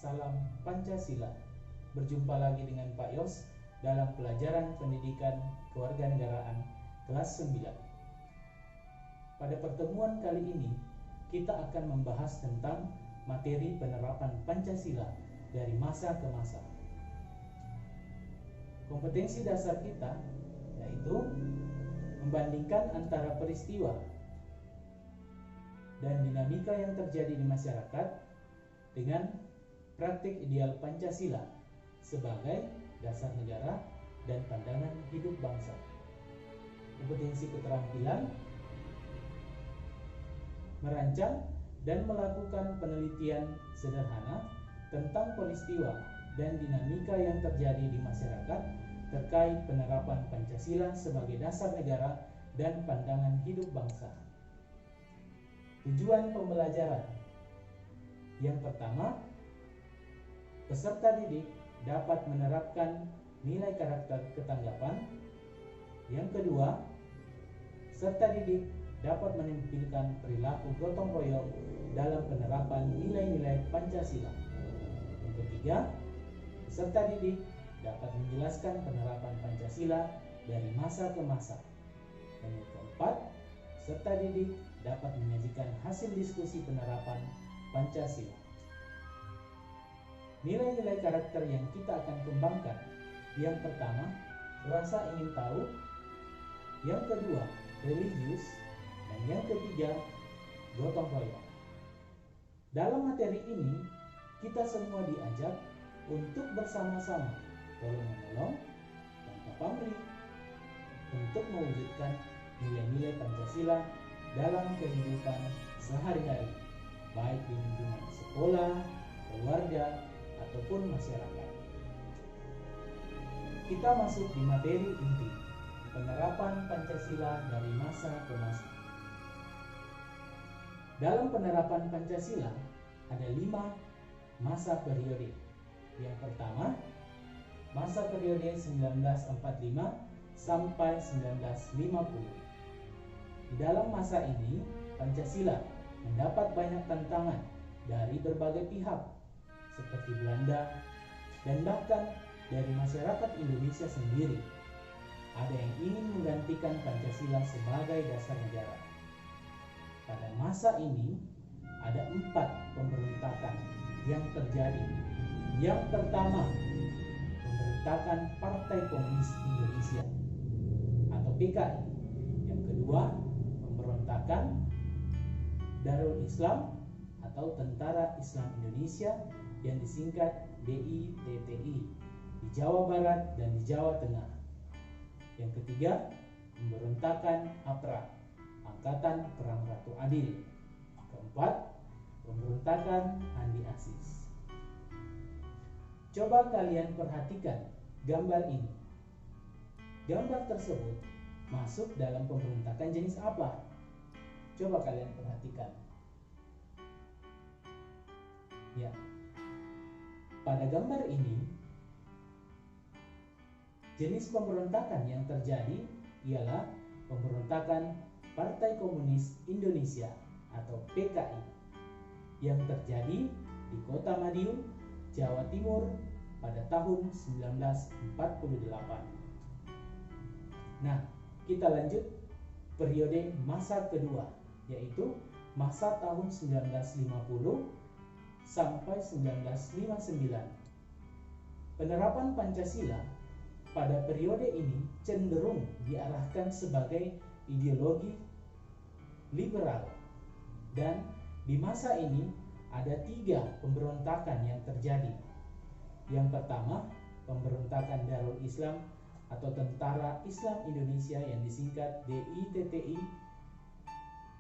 Salam Pancasila. Berjumpa lagi dengan Pak Yos dalam pelajaran pendidikan kewarganegaraan kelas 9. Pada pertemuan kali ini, kita akan membahas tentang materi penerapan Pancasila dari masa ke masa. Kompetensi dasar kita yaitu membandingkan antara peristiwa dan dinamika yang terjadi di masyarakat dengan praktik ideal Pancasila sebagai dasar negara dan pandangan hidup bangsa. Kompetensi keterampilan merancang dan melakukan penelitian sederhana tentang peristiwa dan dinamika yang terjadi di masyarakat terkait penerapan Pancasila sebagai dasar negara dan pandangan hidup bangsa. Tujuan pembelajaran: yang pertama, peserta didik dapat menerapkan nilai karakter ketanggapan. Yang kedua, peserta didik dapat menampilkan perilaku gotong royong dalam penerapan nilai-nilai Pancasila. Yang ketiga, peserta didik dapat menjelaskan penerapan Pancasila dari masa ke masa. Dan yang keempat, peserta didik dapat menyajikan hasil diskusi penerapan Pancasila. Nilai-nilai karakter yang kita akan kembangkan: yang pertama, rasa ingin tahu; yang kedua, religius; dan yang ketiga, gotong royong. Dalam materi ini, kita semua diajak untuk bersama-sama tolong-menolong tanpa pamrih untuk mewujudkan nilai-nilai Pancasila dalam kehidupan sehari-hari, baik di lingkungan sekolah, keluarga, ataupun masyarakat. Kita masuk di materi inti, penerapan Pancasila dari masa ke masa. Dalam penerapan Pancasila ada 5 masa periode. Yang pertama, masa periode 1945 sampai 1950. Di dalam masa ini, Pancasila mendapat banyak tantangan dari berbagai pihak seperti Belanda dan bahkan dari masyarakat Indonesia sendiri. Ada yang ingin menggantikan Pancasila sebagai dasar negara. Pada masa ini ada 4 pemberontakan yang terjadi. Yang pertama, pemberontakan Partai Komunis Indonesia atau PKI. Yang kedua, pemberontakan Darul Islam atau Tentara Islam Indonesia yang disingkat DITTI di Jawa Barat dan di Jawa Tengah. Yang ketiga, pemberontakan APRA, Angkatan Perang Ratu Adil. Keempat, pemberontakan Andi Aziz. Coba kalian perhatikan gambar ini. Gambar tersebut masuk dalam pemberontakan jenis apa? Coba kalian perhatikan. Ya, pada gambar ini, jenis pemberontakan yang terjadi ialah pemberontakan Partai Komunis Indonesia atau PKI yang terjadi di Kota Madiun, Jawa Timur pada tahun 1948. Nah, kita lanjut periode masa kedua, yaitu masa tahun 1950 sampai 1959. Penerapan Pancasila pada periode ini cenderung diarahkan sebagai ideologi liberal, dan di masa ini ada 3 pemberontakan yang terjadi. Yang pertama, pemberontakan Darul Islam atau Tentara Islam Indonesia yang disingkat DITTI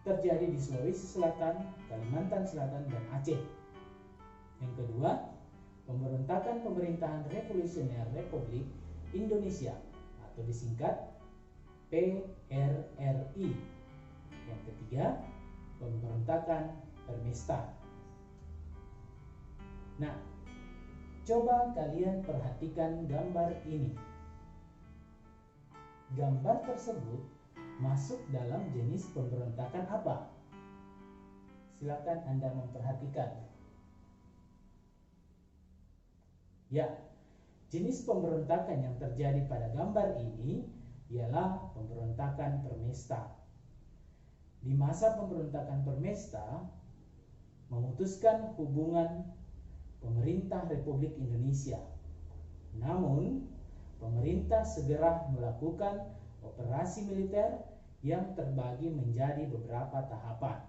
terjadi di Sulawesi Selatan, Kalimantan Selatan, dan Aceh. Yang kedua, pemberontakan Pemerintahan Revolusioner Republik Indonesia atau disingkat PRRI. Yang ketiga, pemberontakan Permesta. Nah, coba kalian perhatikan gambar ini. Gambar tersebut masuk dalam jenis pemberontakan apa? Silakan Anda memperhatikan. Ya, jenis pemberontakan yang terjadi pada gambar ini ialah pemberontakan permesta. Di masa pemberontakan permesta, memutuskan hubungan pemerintah Republik Indonesia. Namun, pemerintah segera melakukan operasi militer yang terbagi menjadi beberapa tahapan.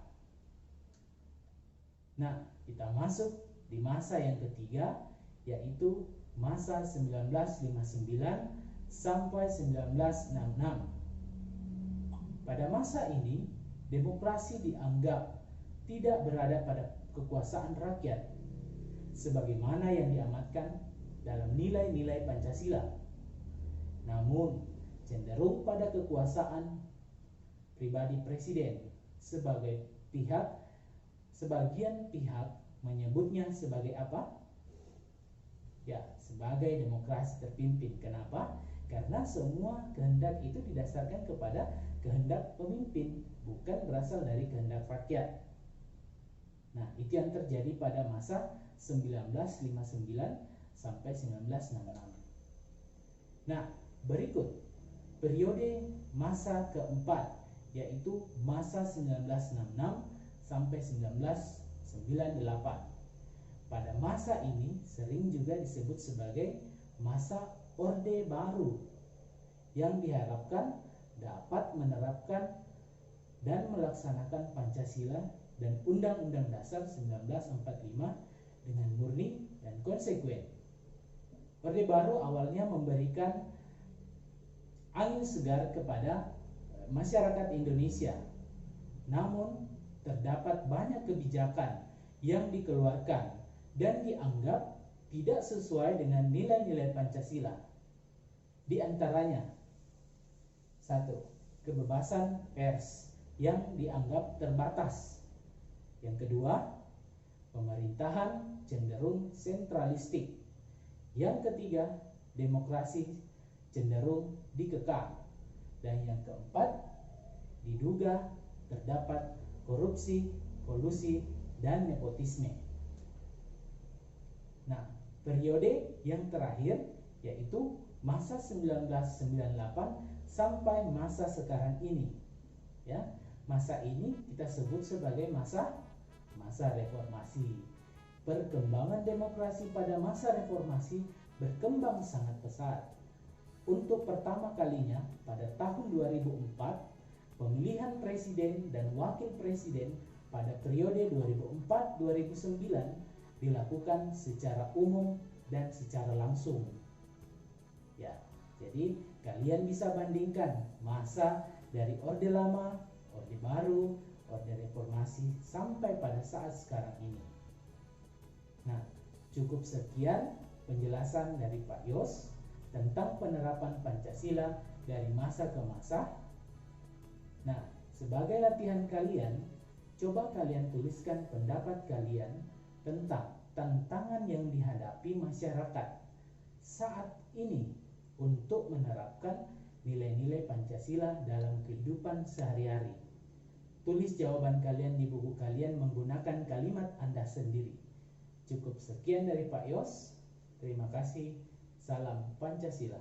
Nah, kita masuk di masa yang ketiga, yaitu masa 1959 sampai 1966. Pada masa ini, demokrasi dianggap tidak berada pada kekuasaan rakyat, sebagaimana yang diamatkan dalam nilai-nilai Pancasila. Namun, cenderung pada kekuasaan pribadi presiden sebagian pihak menyebutnya sebagai apa? Ya, sebagai demokrasi terpimpin. Kenapa? Karena semua kehendak itu didasarkan kepada kehendak pemimpin, bukan berasal dari kehendak rakyat. Nah, itu yang terjadi pada masa 1959 sampai 1966. Nah, berikut periode masa keempat, yaitu masa 1966 sampai 1998. Pada masa ini sering juga disebut sebagai masa Orde Baru, yang diharapkan dapat menerapkan dan melaksanakan Pancasila dan Undang-Undang Dasar 1945 dengan murni dan konsekuen. Orde Baru awalnya memberikan angin segar kepada masyarakat Indonesia. Namun, terdapat banyak kebijakan yang dikeluarkan dan dianggap tidak sesuai dengan nilai-nilai Pancasila. Di antaranya, 1. Kebebasan pers yang dianggap terbatas. Yang kedua, pemerintahan cenderung sentralistik. Yang ketiga, demokrasi cenderung dikekang. Dan yang keempat, diduga terdapat korupsi, kolusi, dan nepotisme. Nah, periode yang terakhir yaitu masa 1998 sampai masa sekarang ini. Ya, masa ini kita sebut sebagai masa reformasi. Perkembangan demokrasi pada masa reformasi berkembang sangat pesat. Untuk pertama kalinya pada tahun 2004, pemilihan presiden dan wakil presiden pada periode 2004-2009 dilakukan secara umum dan secara langsung. Ya, jadi kalian bisa bandingkan masa dari Orde Lama, Orde Baru, Orde Reformasi sampai pada saat sekarang ini. Nah, cukup sekian penjelasan dari Pak Yos tentang penerapan Pancasila dari masa ke masa. Nah, sebagai latihan kalian, coba kalian tuliskan pendapat kalian tentang tantangan yang dihadapi masyarakat saat ini untuk menerapkan nilai-nilai Pancasila dalam kehidupan sehari-hari. Tulis jawaban kalian di buku kalian menggunakan kalimat Anda sendiri. Cukup sekian dari Pak Yos. Terima kasih. Salam Pancasila.